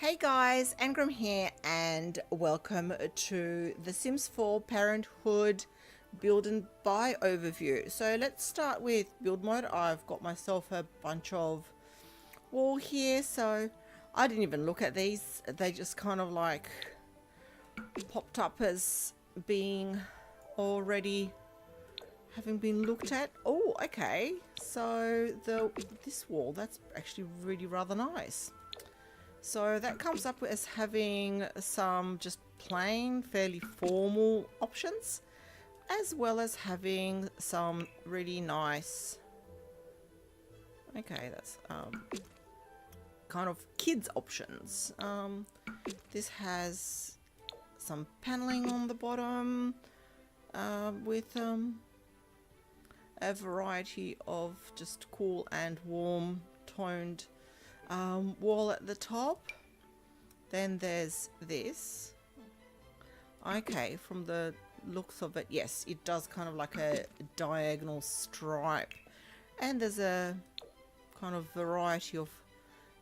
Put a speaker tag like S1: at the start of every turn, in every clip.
S1: Hey guys, Angram here and welcome to The Sims 4 Parenthood build and buy overview. So let's start with build mode. I've got myself a bunch of wool here, so I didn't even look at these. They just kind of like popped up as being already having been looked at. Oh, okay. So this wall, that's actually really rather nice. So that comes up as having some just plain, fairly formal options, as well as having some really nice, okay, that's kind of kids options. This has some paneling on the bottom with a variety of just cool and warm toned wall at the top. Then there's this. Okay, from the looks of it, yes, it does kind of like a diagonal stripe, and there's a kind of variety of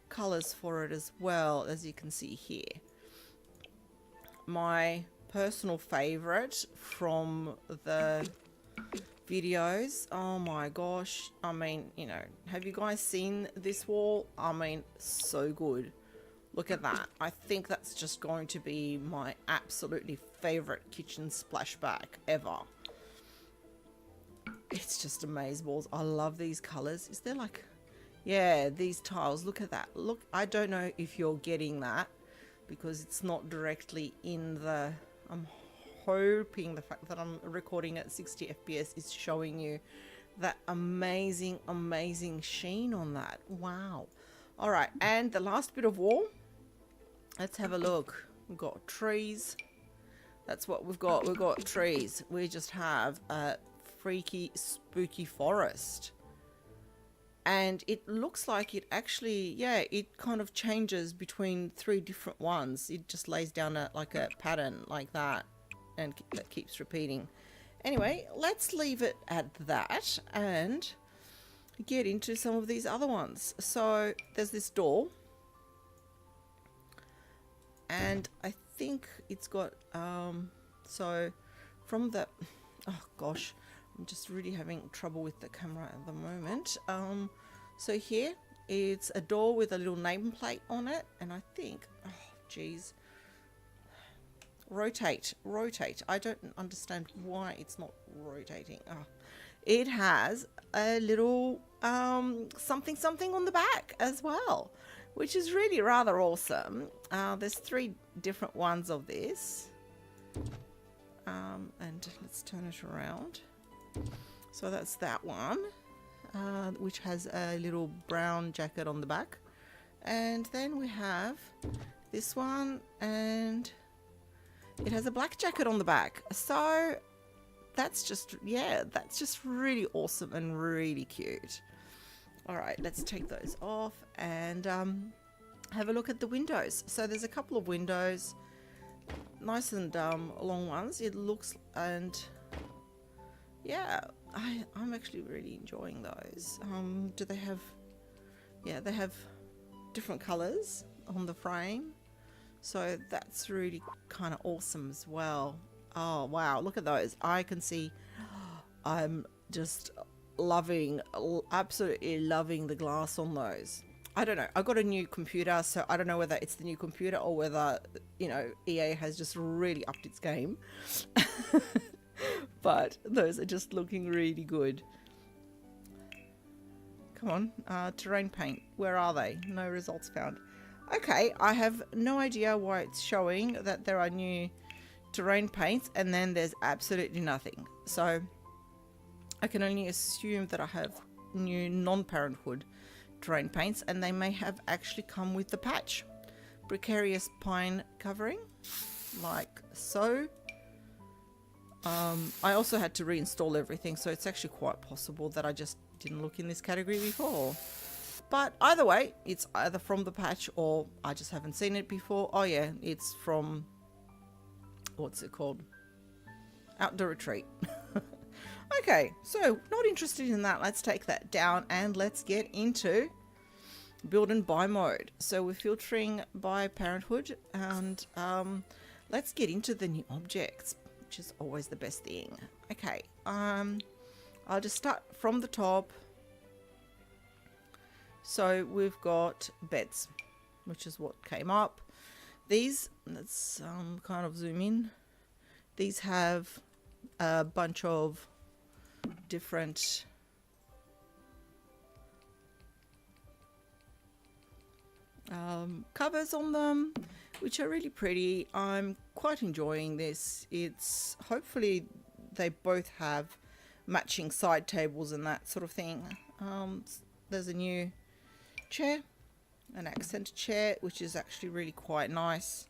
S1: colors for it as well, as you can see here. My personal favorite from the videos, oh my gosh, I mean, you know, have you guys seen this wall? I mean, so good. Look at that. I think that's just going to be my absolutely favorite kitchen splashback ever. It's just amazeballs. I love these colors. Is there like, yeah, these tiles, look at that. Look, I don't know if you're getting that because it's not directly in the, I'm hoping the fact that I'm recording at 60 FPS is showing you that amazing sheen on that. Wow. All right, and the last bit of wall, let's have a look. We've got trees. That's what we've got. We've got trees. We just have a freaky spooky forest, and it looks like it actually, yeah, it kind of changes between three different ones. It just lays down like a pattern like that, and that keeps repeating. Anyway, let's leave it at that and get into some of these other ones. So there's this door, and I think it's got so from the, oh gosh, I'm just really having trouble with the camera at the moment. So here it's a door with a little nameplate on it, and I think, oh geez, rotate. I don't understand why it's not rotating. Oh, it has a little something on the back as well, which is really rather awesome. There's three different ones of this, and let's turn it around. So that's that one, which has a little brown jacket on the back, and then we have this one, and it has a black jacket on the back. So that's just, yeah, that's just really awesome and really cute. All right, let's take those off and have a look at the windows. So there's a couple of windows, nice and long ones, it looks, and yeah, I'm actually really enjoying those. Do they have, yeah, they have different colors on the frame. So that's really kind of awesome as well. Oh, wow. Look at those. I can see, I'm just loving, absolutely loving the glass on those. I don't know. I got a new computer, so I don't know whether it's the new computer or whether, you know, EA has just really upped its game. But those are just looking really good. Come on. Terrain paint. Where are they? No results found. Okay, I have no idea why it's showing that there are new terrain paints and then there's absolutely nothing. So I can only assume that I have new non-Parenthood terrain paints, and they may have actually come with the patch. Precarious pine covering, like so. I also had to reinstall everything, so it's actually quite possible that I just didn't look in this category before. But either way, it's either from the patch or I just haven't seen it before. Oh yeah, it's from, what's it called? Outdoor Retreat. Okay, so not interested in that. Let's take that down and let's get into build and buy mode. So we're filtering by Parenthood, and let's get into the new objects, which is always the best thing. Okay, I'll just start from the top. So we've got beds, which is what came up. These, let's kind of zoom in. These have a bunch of different covers on them, which are really pretty. I'm quite enjoying this. It's hopefully they both have matching side tables and that sort of thing. There's a new chair, an accent chair, which is actually really quite nice.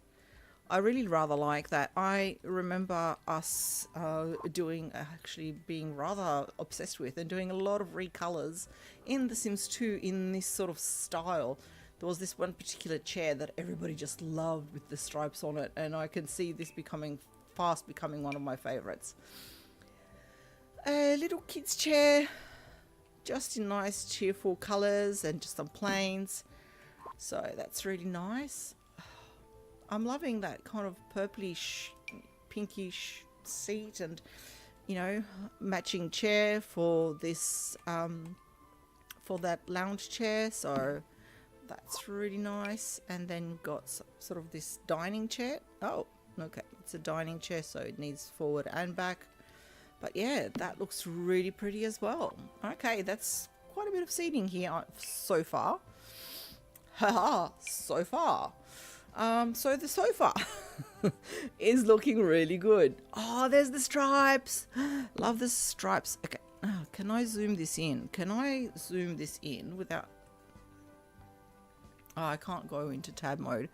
S1: I really rather like that. I remember us actually being rather obsessed with and doing a lot of recolors in The Sims 2 in this sort of style. There was this one particular chair that everybody just loved with the stripes on it, and I can see this fast becoming one of my favorites. A little kids chair, just in nice cheerful colors and just some plains. So that's really nice. I'm loving that kind of purplish, pinkish seat, and matching chair for this for that lounge chair. So that's really nice. And then we've got sort of this dining chair. Oh, okay, it's a dining chair, so it needs forward and back. But yeah, that looks really pretty as well. Okay, that's quite a bit of seating here so far. Haha, so far. So the sofa is looking really good. Oh, there's the stripes. Love the stripes. Okay, can I zoom this in? Can I zoom this in without... Oh, I can't go into tab mode.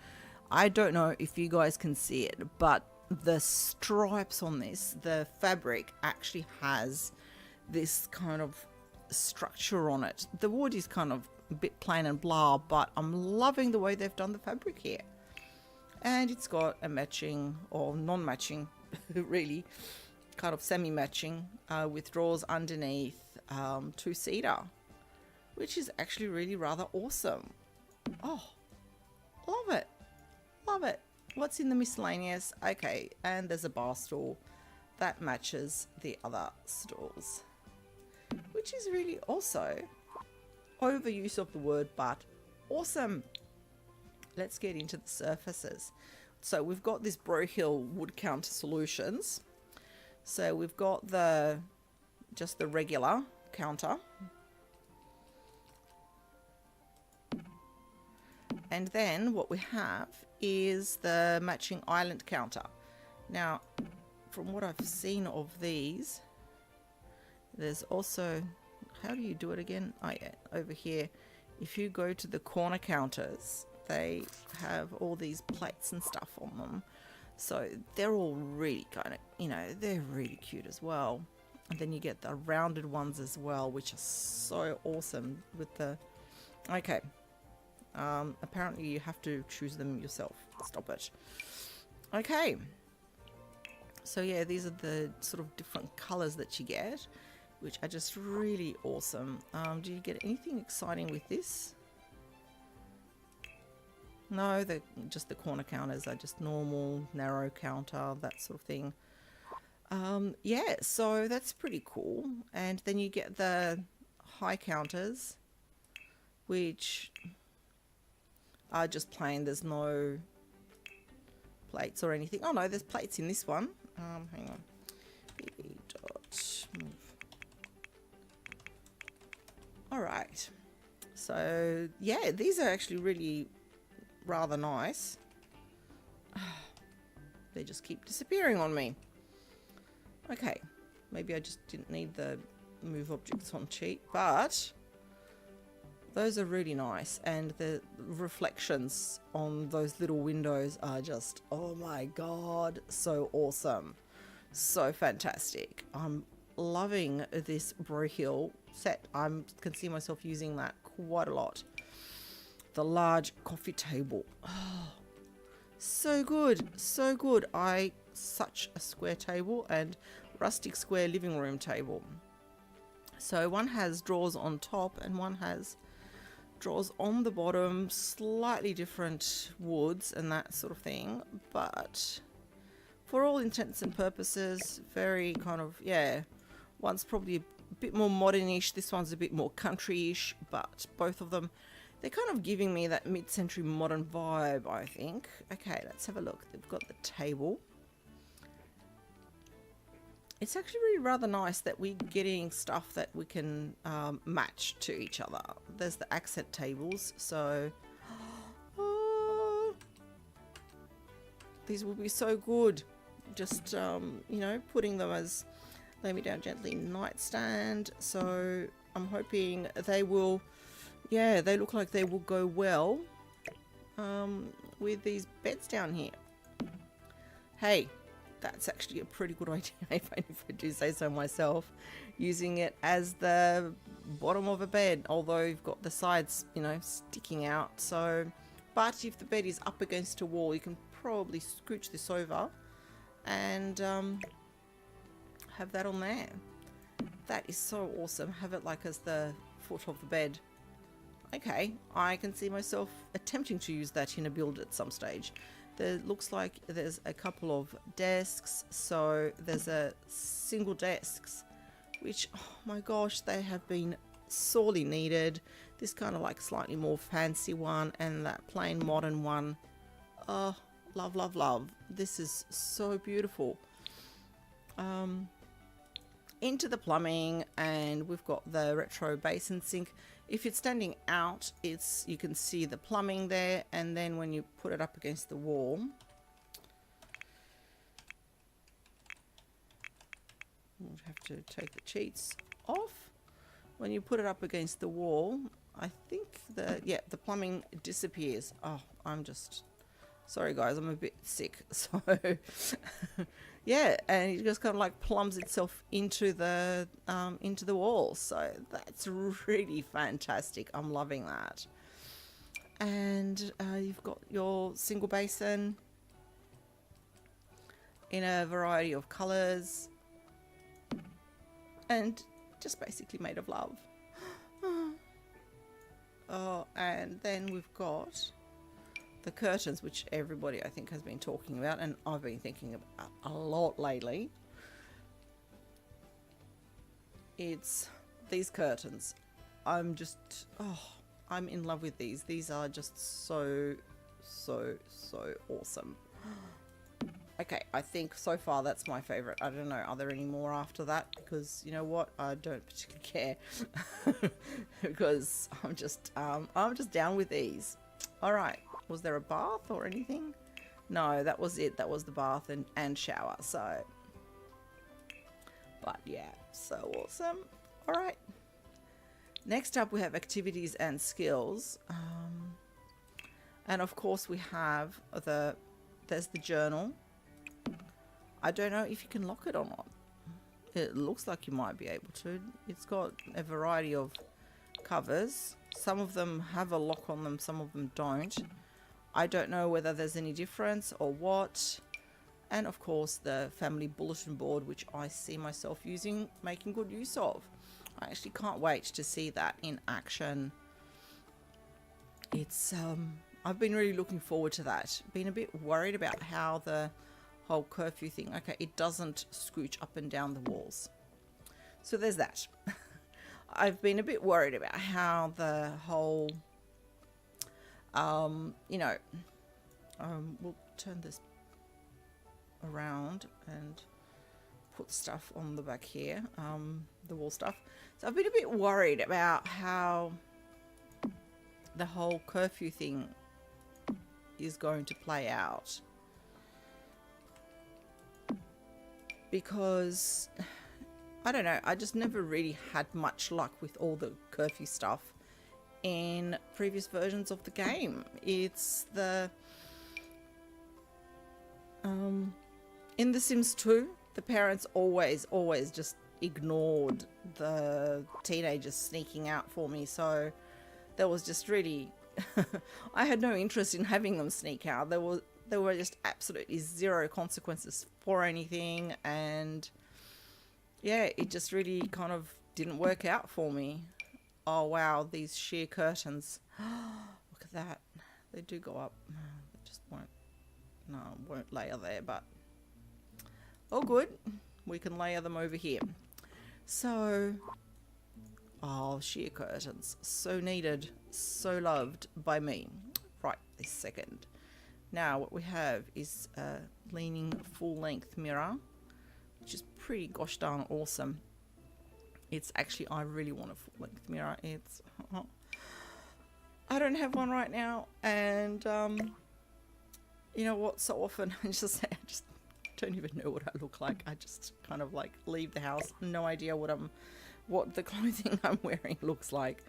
S1: I don't know if you guys can see it, but the stripes on this, the fabric actually has this kind of structure on it. The wood is kind of a bit plain and blah, but I'm loving the way they've done the fabric here. And it's got a matching or non-matching, really, kind of semi-matching with drawers underneath, two-seater, which is actually really rather awesome. Oh, love it. Love it. What's in the miscellaneous? Okay, and there's a bar stool that matches the other stools, which is really also overuse of the word, but awesome. Let's get into the surfaces. So we've got this Brohill wood counter solutions. So we've got just the regular counter. And then what we have is the matching island counter. Now, from what I've seen of these, there's also, how do you do it again? Oh yeah, over here. If you go to the corner counters, they have all these plates and stuff on them. So they're all really kind of, they're really cute as well. And then you get the rounded ones as well, which are so awesome with the... Okay. Apparently you have to choose them yourself. Stop it. Okay. So yeah, these are the sort of different colors that you get, which are just really awesome. Do you get anything exciting with this? No, just the corner counters are just normal, narrow counter, that sort of thing. Yeah, so that's pretty cool. And then you get the high counters, which are just plain. There's no plates or anything. Oh no, there's plates in this one. Hang on. Move. All right. So yeah, these are actually really rather nice. They just keep disappearing on me. Okay, maybe I just didn't need the move objects on cheat, but those are really nice, and the reflections on those little windows are just, oh my god, so awesome, so fantastic. I'm loving this Brohill set. I can see myself using that quite a lot. The large coffee table, oh, so good, so good. Such a square table and rustic square living room table. So one has drawers on top and one has drawers on the bottom, slightly different woods and that sort of thing, but for all intents and purposes, very kind of, yeah, one's probably a bit more modern-ish, this one's a bit more country-ish, but both of them, they're kind of giving me that mid-century modern vibe, I think. Okay, let's have a look. They've got the table. It's actually really rather nice that we're getting stuff that we can match to each other. There's the accent tables, so these will be so good. Just, you know, putting them as lay me down gently nightstand. So I'm hoping they will, yeah, they look like they will go well with these beds down here. Hey, that's actually a pretty good idea, if I do say so myself, using it as the bottom of a bed, although you've got the sides, you know, sticking out. So, but if the bed is up against a wall, you can probably scooch this over and have that on there. That is so awesome. Have it like as the foot of the bed. Okay, I can see myself attempting to use that in a build at some stage. There looks like there's a couple of desks, so there's a single desks, which, oh my gosh, they have been sorely needed. This kind of like slightly more fancy one and that plain modern one. Oh, love, love, love. This is so beautiful. Into the plumbing, and we've got the retro basin sink. If it's standing out, you can see the plumbing there, and then when you put it up against the wall, we'll have to take the cheats off. When you put it up against the wall, I think the plumbing disappears. Oh, I'm just sorry guys, I'm a bit sick. So yeah, and it just kind of like plums itself into the wall. So that's really fantastic. I'm loving that. And you've got your single basin in a variety of colors and just basically made of love. Oh, and then we've got the curtains, which everybody I think has been talking about, and I've been thinking about a lot lately. It's these curtains. I'm in love with these. These are just so awesome. Okay, I think so far that's my favorite. I don't know, are there any more after that? Because you know what, I don't particularly care. Because I'm just down with these. All right. Was there a bath or anything? No, that was it. That was the bath and shower. So, but yeah, so awesome. All right. Next up, we have activities and skills. And of course, we have there's the journal. I don't know if you can lock it or not. It looks like you might be able to. It's got a variety of covers. Some of them have a lock on them, some of them don't. I don't know whether there's any difference or what. And of course the family bulletin board, which I see myself making good use of. I actually can't wait to see that in action. It's I've been really looking forward to that. Been a bit worried about how the whole curfew thing, okay, it doesn't scooch up and down the walls. So there's that. I've been a bit worried about how the whole, you know, we'll turn this around and put stuff on the back here, the wall stuff. So I've been a bit worried about how the whole curfew thing is going to play out. Because I don't know, I just never really had much luck with all the curfew stuff in previous versions of the game. It's the in The Sims 2, the parents always just ignored the teenagers sneaking out for me, so there was just really I had no interest in having them sneak out. There were just absolutely zero consequences for anything, and yeah, it just really kind of didn't work out for me. Oh wow, these sheer curtains. Look at that. They do go up. They just won't layer there, but all good. We can layer them over here. So, oh, sheer curtains. So needed, so loved by me. Right this second. Now what we have is a leaning full-length mirror, which is pretty gosh darn awesome. It's actually, I really want a full-length mirror. It's, I don't have one right now, and you know what? So often I just don't even know what I look like. I just kind of like leave the house, no idea what the clothing I'm wearing looks like.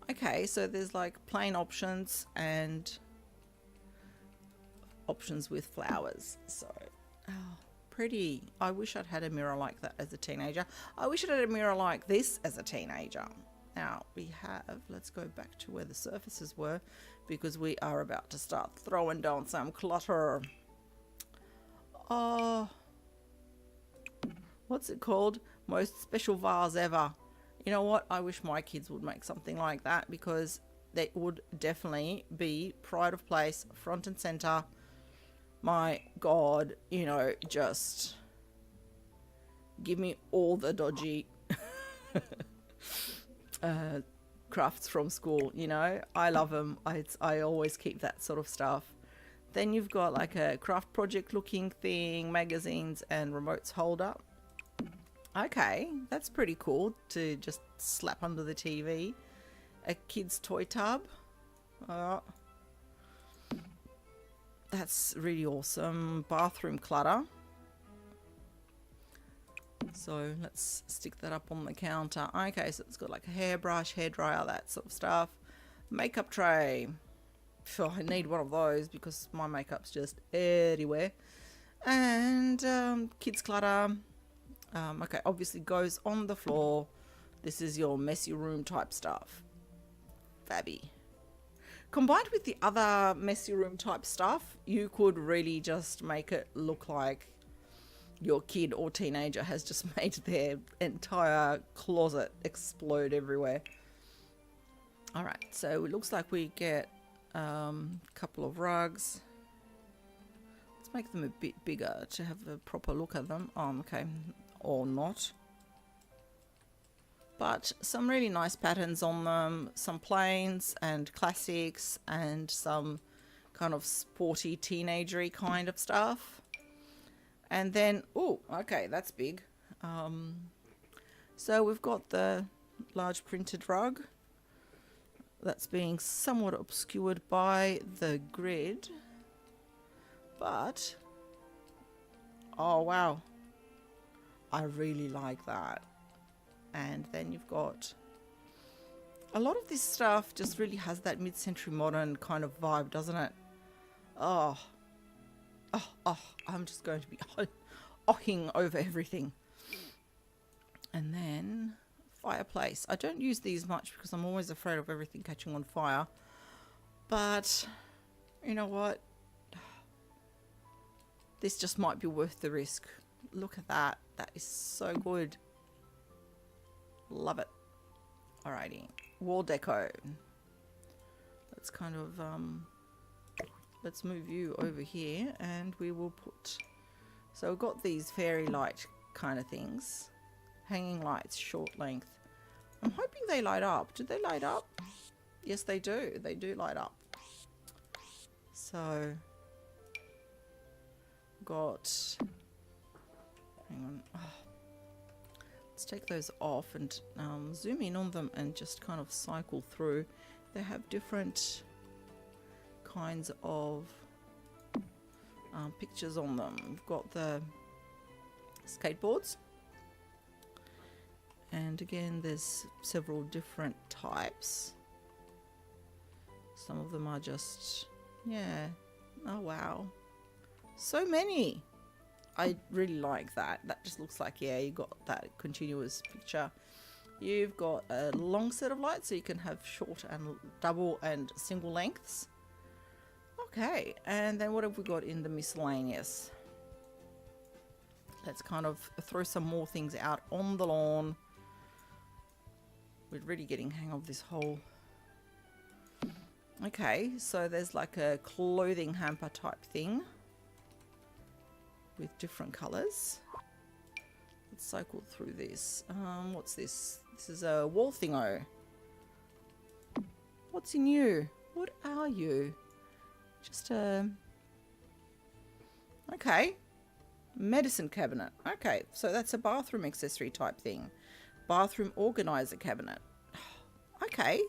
S1: Okay, so there's like plain options and options with flowers. So, oh, pretty. I wish I'd had a mirror like that as a teenager. I wish I'd had a mirror like this as a teenager. Now we have, let's go back to where the surfaces were, because we are about to start throwing down some clutter. Oh, what's it called? Most special vase ever. You know what? I wish my kids would make something like that, because that would definitely be pride of place, front and center. My God, you know, just give me all the dodgy crafts from school, you know. I love them. I always keep that sort of stuff. Then you've got like a craft project looking thing, magazines and remotes holder. Okay, that's pretty cool to just slap under the TV. A kid's toy tub. That's really awesome. Bathroom clutter. So let's stick that up on the counter. Okay, so it's got like a hairbrush, hairdryer, that sort of stuff. Makeup tray. Oh, I need one of those because my makeup's just everywhere. And kids clutter. Okay, obviously goes on the floor. This is your messy room type stuff. Fabby. Combined with the other messy room type stuff, you could really just make it look like your kid or teenager has just made their entire closet explode everywhere. All right, so it looks like we get a couple of rugs. Let's make them a bit bigger to have a proper look at them. Okay, or not. But some really nice patterns on them, some plains and classics and some kind of sporty teenagery kind of stuff. And then, oh, okay, that's big. So we've got the large printed rug that's being somewhat obscured by the grid. But, oh wow, I really like that. And then you've got a lot of this stuff just really has that mid-century modern kind of vibe, doesn't it? Oh, I'm just going to be ohing over everything. And then fireplace. I don't use these much because I'm always afraid of everything catching on fire. But you know what? This just might be worth the risk. Look at that. That is so good. Love it. Alrighty. Wall deco. Let's kind of let's move you over here and we will put, so we've got these fairy light kind of things. Hanging lights, short length. I'm hoping they light up. Do they light up? Yes, they do. They do light up. So got, hang on. Oh. Let's take those off and zoom in on them and just kind of cycle through. They have different kinds of pictures on them. We've got the skateboards, and again there's several different types. Some of them are just, yeah, oh wow, so many. I really like that. That just looks like, yeah, you got that continuous picture. You've got a long set of lights, so you can have short and double and single lengths. Okay, and then what have we got in the miscellaneous? let's kind of throw some more things out on the lawn. We're really getting hang of this whole... Okay, so there's like a clothing hamper type thing with different colours. Let's cycle through this. What's this? This is a wall thingo. What's in you? What are you? Just a... Okay. Medicine cabinet. Okay, so that's a bathroom accessory type thing. Bathroom organizer cabinet. Okay.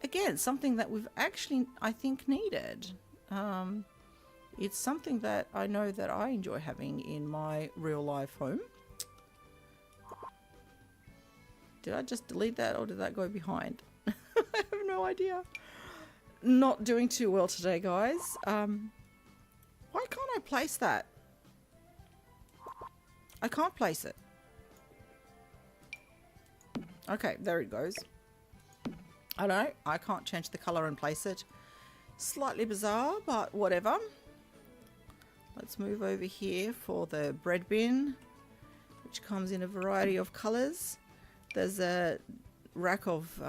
S1: Again, something that we've actually, I think, needed. It's something that I know that I enjoy having in my real life home. Did I just delete that or did that go behind? I have no idea. Not doing too well today, guys. Why can't I place that? I can't place it. Okay, there it goes. I don't know. I can't change the color and place it. Slightly bizarre, but whatever. Let's move over here for the bread bin, which comes in a variety of colors. There's a rack of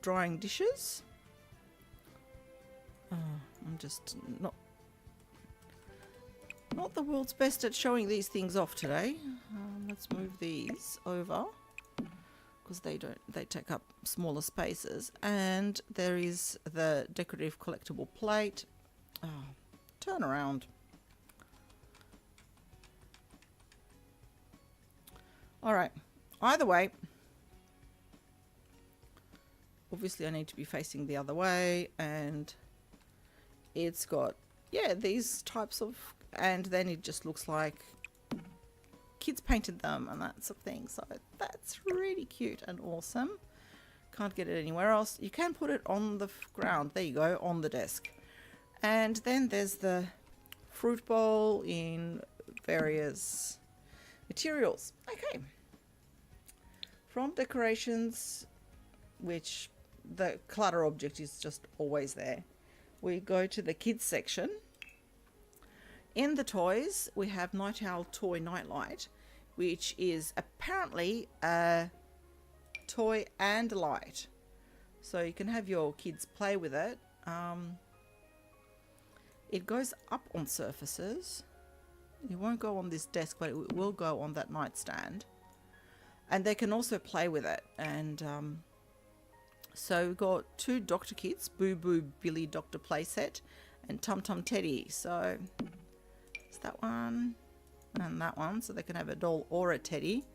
S1: drying dishes. Oh, I'm just not the world's best at showing these things off today. Let's move these over because they take up smaller spaces. And there is the decorative collectible plate. Oh, turn around. All right. Either way, obviously I need to be facing the other way, and it's got, yeah, these types of, and then it just looks like kids painted them and that sort of thing. So that's really cute and awesome. Can't get it anywhere else. You can put it on the ground. There you go, on the desk. And then there's the fruit bowl in various materials. Okay. From decorations, which the clutter object is just always there, we go to the kids section. In the toys, we have Night Owl Toy Nightlight, which is apparently a toy and light. So you can have your kids play with it. It goes up on surfaces. It won't go on this desk, but it will go on that nightstand. And they can also play with it. And so we've got two Doctor kits, Boo Boo Billy Doctor playset and Tum Tum Teddy. So it's that one and that one. So they can have a doll or a teddy,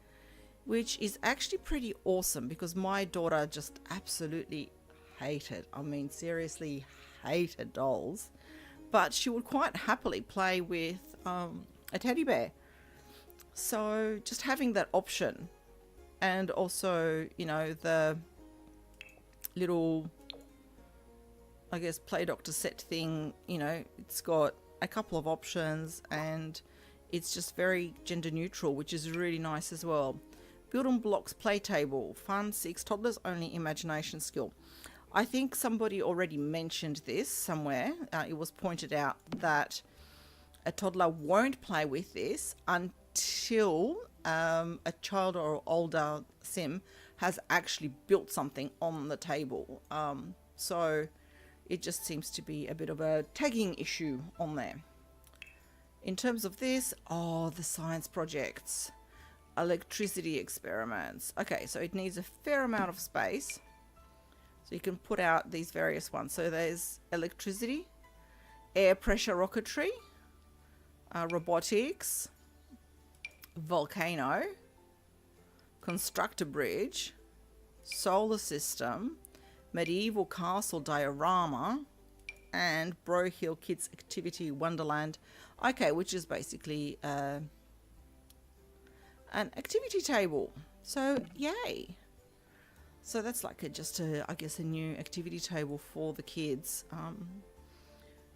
S1: which is actually pretty awesome because my daughter just absolutely hated, I mean seriously hated dolls. But she would quite happily play with a teddy bear. So just having that option. And also, you know, the little, I guess, Play Doctor set thing, you know, it's got a couple of options and it's just very gender neutral, which is really nice as well. Building Blocks Play Table, fun, 6 toddlers, only imagination skill. I think somebody already mentioned this somewhere. It was pointed out that a toddler won't play with this until a child or older sim has actually built something on the table. So it just seems to be a bit of a tagging issue on there. In terms of this, the science projects, electricity experiments. Okay, so it needs a fair amount of space. So you can put out these various ones. So there's electricity, air pressure rocketry, robotics, volcano, construct a bridge, solar system, medieval castle diorama, and Bro Hill Kids Activity Wonderland. Okay, which is basically an activity table. So yay. So that's like I guess a new activity table for the kids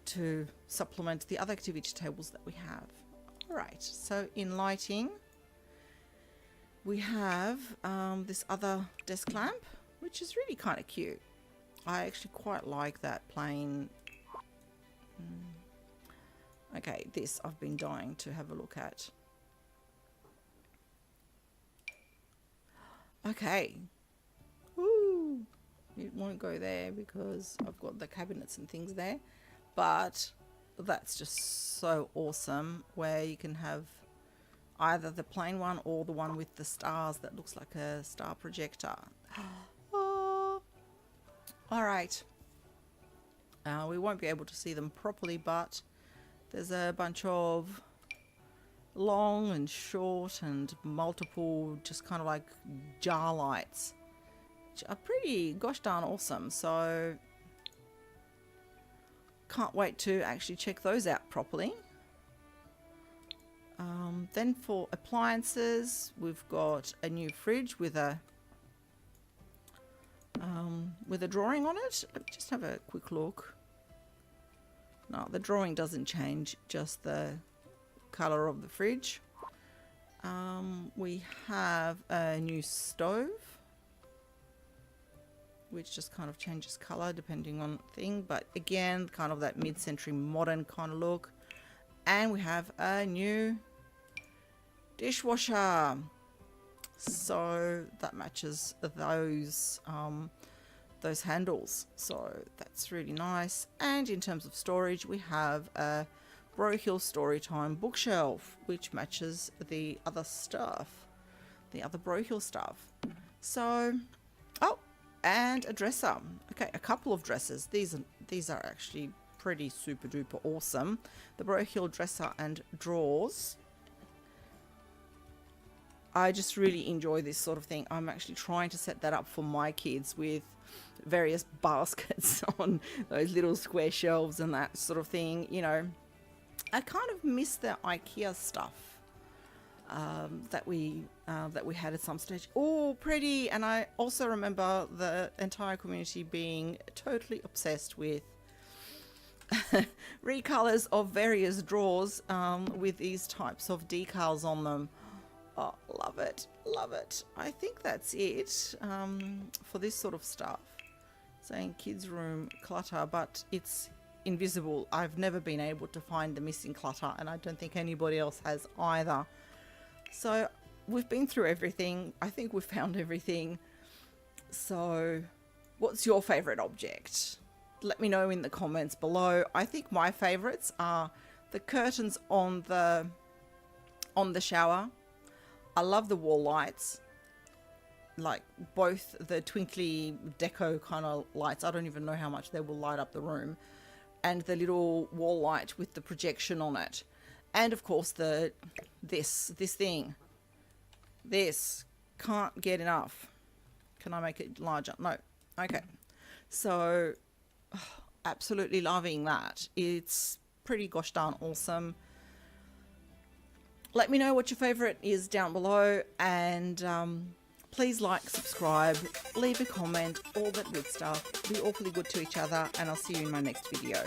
S1: to supplement the other activity tables that we have. All right, so in lighting, we have this other desk lamp, which is really kind of cute. I actually quite like that plain. Okay, this I've been dying to have a look at. Okay. Woo. It won't go there because I've got the cabinets and things there. But that's just so awesome, where you can have either the plain one or the one with the stars that looks like a star projector. Oh. All right. We won't be able to see them properly, but there's a bunch of long and short and multiple just kind of like jar lights, which are pretty gosh darn awesome. So can't wait to actually check those out properly. Then for appliances, we've got a new fridge with a drawing on it. Let me just have a quick look. No, the drawing doesn't change, just the color of the fridge. We have a new stove, which just kind of changes color depending on thing, but again, kind of that mid-century modern kind of look. And we have a new dishwasher, so that matches those handles, so that's really nice. And in terms of storage, we have a Bro Hill Storytime bookshelf, which matches the other stuff, the other Bro Hill stuff. So, oh, and a dresser. Okay, a couple of dressers. These are actually pretty super duper awesome. The Bro Hill dresser and drawers. I just really enjoy this sort of thing. I'm actually trying to set that up for my kids with various baskets on those little square shelves and that sort of thing. You know, I kind of miss the IKEA stuff that we had at some stage. Oh, pretty! And I also remember the entire community being totally obsessed with recolors of various drawers with these types of decals on them. Oh, love it, love it. I think that's it for this sort of stuff. Saying kids' room clutter, but it's invisible. I've never been able to find the missing clutter, and I don't think anybody else has either. So we've been through everything. I think we've found everything. So what's your favorite object? Let me know in the comments below. I think my favorites are the curtains on the shower. I love the wall lights, like both the twinkly deco kind of lights. I don't even know how much they will light up the room, and the little wall light with the projection on it. And of course this thing. This can't get enough. Can I make it larger? No. Okay. So absolutely loving that. It's pretty gosh darn awesome. Let me know what your favorite is down below, and please like, subscribe, leave a comment, all that good stuff. Be awfully good to each other, and I'll see you in my next video.